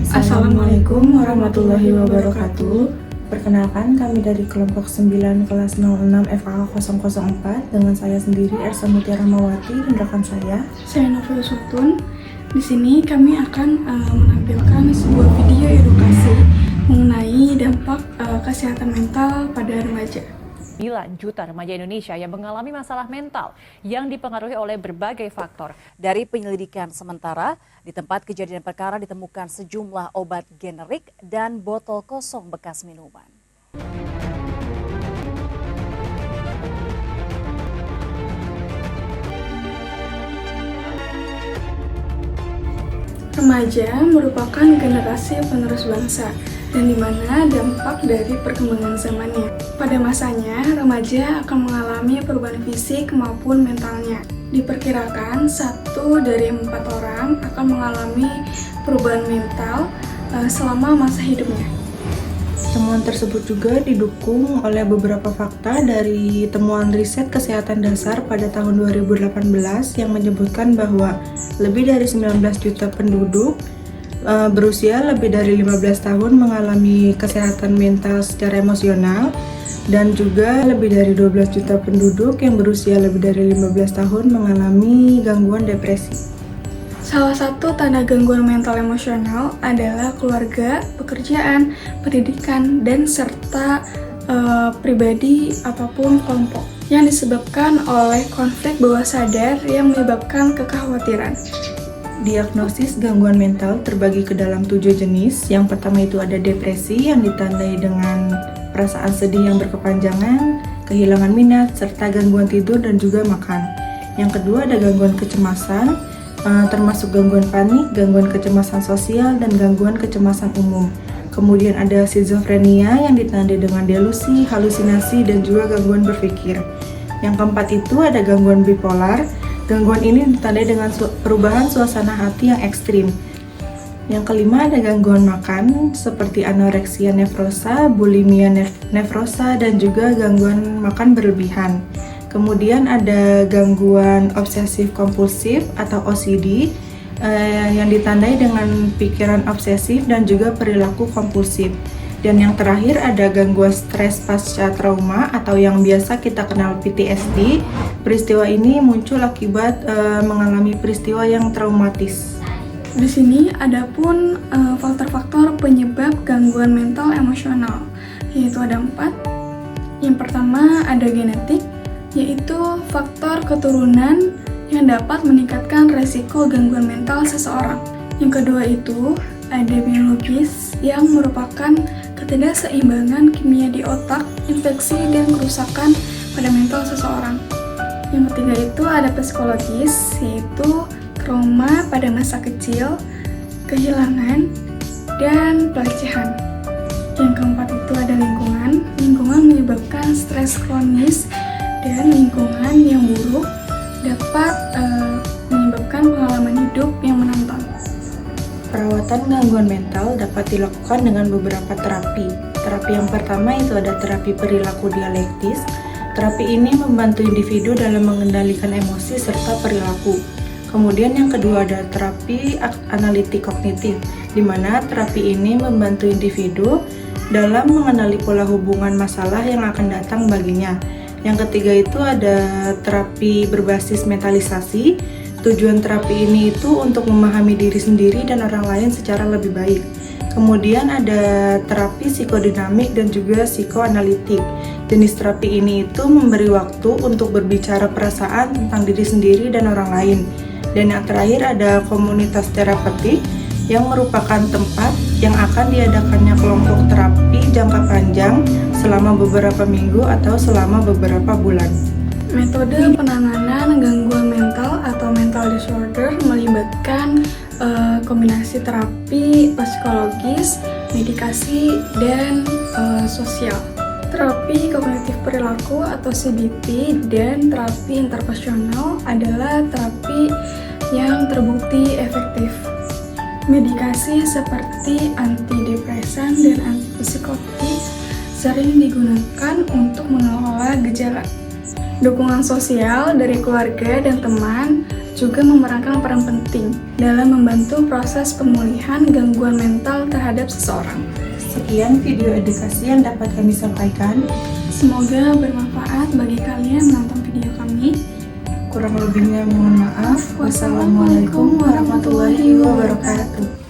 Assalamualaikum warahmatullahi wabarakatuh. Perkenalkan, kami dari kelompok 9 kelas 06 FA 004 dengan saya sendiri Ersa Mutiara Mawati dan rekan saya Novia Sutun. Di sini kami akan menampilkan sebuah video edukasi mengenai dampak kesehatan mental pada remaja. 9 juta remaja Indonesia yang mengalami masalah mental yang dipengaruhi oleh berbagai faktor. Dari penyelidikan sementara, di tempat kejadian perkara ditemukan sejumlah obat generik dan botol kosong bekas minuman. Remaja merupakan generasi penerus bangsa dan di mana dampak dari perkembangan zamannya. Pada masanya, remaja akan mengalami perubahan fisik maupun mentalnya. Diperkirakan 1 dari 4 orang akan mengalami perubahan mental selama masa hidupnya. Temuan tersebut juga didukung oleh beberapa fakta dari temuan riset kesehatan dasar pada tahun 2018 yang menyebutkan bahwa lebih dari 19 juta penduduk berusia lebih dari 15 tahun mengalami kesehatan mental secara emosional dan juga lebih dari 12 juta penduduk yang berusia lebih dari 15 tahun mengalami gangguan depresi. Salah satu tanda gangguan mental emosional adalah keluarga, pekerjaan, pendidikan, dan serta pribadi ataupun kelompok yang disebabkan oleh konflik bawah sadar yang menyebabkan kekhawatiran. Diagnosis gangguan mental terbagi ke dalam 7 jenis. Yang pertama itu ada depresi yang ditandai dengan perasaan sedih yang berkepanjangan, kehilangan minat, serta gangguan tidur dan juga makan. Yang kedua ada gangguan kecemasan, termasuk gangguan panik, gangguan kecemasan sosial, dan gangguan kecemasan umum. Kemudian ada skizofrenia yang ditandai dengan delusi, halusinasi, dan juga gangguan berpikir. Yang keempat itu ada gangguan bipolar. Gangguan ini ditandai dengan perubahan suasana hati yang ekstrim. Yang kelima ada gangguan makan seperti anoreksia nefrosa, bulimia nefrosa, dan juga gangguan makan berlebihan. Kemudian ada gangguan obsesif kompulsif atau OCD yang ditandai dengan pikiran obsesif dan juga perilaku kompulsif. Dan yang terakhir ada gangguan stres pasca trauma atau yang biasa kita kenal PTSD. Peristiwa ini muncul akibat mengalami peristiwa yang traumatis. Di sini ada pun faktor-faktor penyebab gangguan mental emosional, yaitu ada 4. Yang pertama ada genetik, yaitu faktor keturunan yang dapat meningkatkan resiko gangguan mental seseorang. Yang kedua itu ada biologis yang merupakan ketidakseimbangan kimia di otak, infeksi, dan kerusakan pada mental seseorang. Yang ketiga itu ada psikologis, yaitu trauma pada masa kecil, kehilangan, dan pelecehan. Yang keempat itu ada lingkungan. Lingkungan menyebabkan stres kronis dan lingkungan yang buruk dapat menyebabkan pengalaman hidup yang menantang. Perawatan gangguan mental dapat dilakukan dengan beberapa terapi. Terapi yang pertama itu ada terapi perilaku dialektis. Terapi ini membantu individu dalam mengendalikan emosi serta perilaku. Kemudian yang kedua ada terapi analitik kognitif, di mana terapi ini membantu individu dalam mengenali pola hubungan masalah yang akan datang baginya. Yang ketiga itu ada terapi berbasis mentalisasi. Tujuan terapi ini itu untuk memahami diri sendiri dan orang lain secara lebih baik. Kemudian ada terapi psikodinamik dan juga psikoanalitik. Jenis terapi ini itu memberi waktu untuk berbicara perasaan tentang diri sendiri dan orang lain. Dan yang terakhir ada komunitas terapeutik yang merupakan tempat yang akan diadakannya kelompok terapi jangka panjang selama beberapa minggu atau selama beberapa bulan. Metode penanganan gangguan mental atau mental disorder melibatkan kombinasi terapi psikologis, medikasi, dan sosial. Terapi kognitif perilaku atau CBT dan terapi interpersonal adalah terapi yang terbukti efektif. Medikasi seperti antidepresan dan antipsikotik sering digunakan untuk mengelola gejala. Dukungan sosial dari keluarga dan teman juga memerankan peran penting dalam membantu proses pemulihan gangguan mental terhadap seseorang. Sekian video edukasi yang dapat kami sampaikan. Semoga bermanfaat bagi kalian menonton video kami. Kurang lebihnya mohon maaf. Wassalamualaikum warahmatullahi wabarakatuh.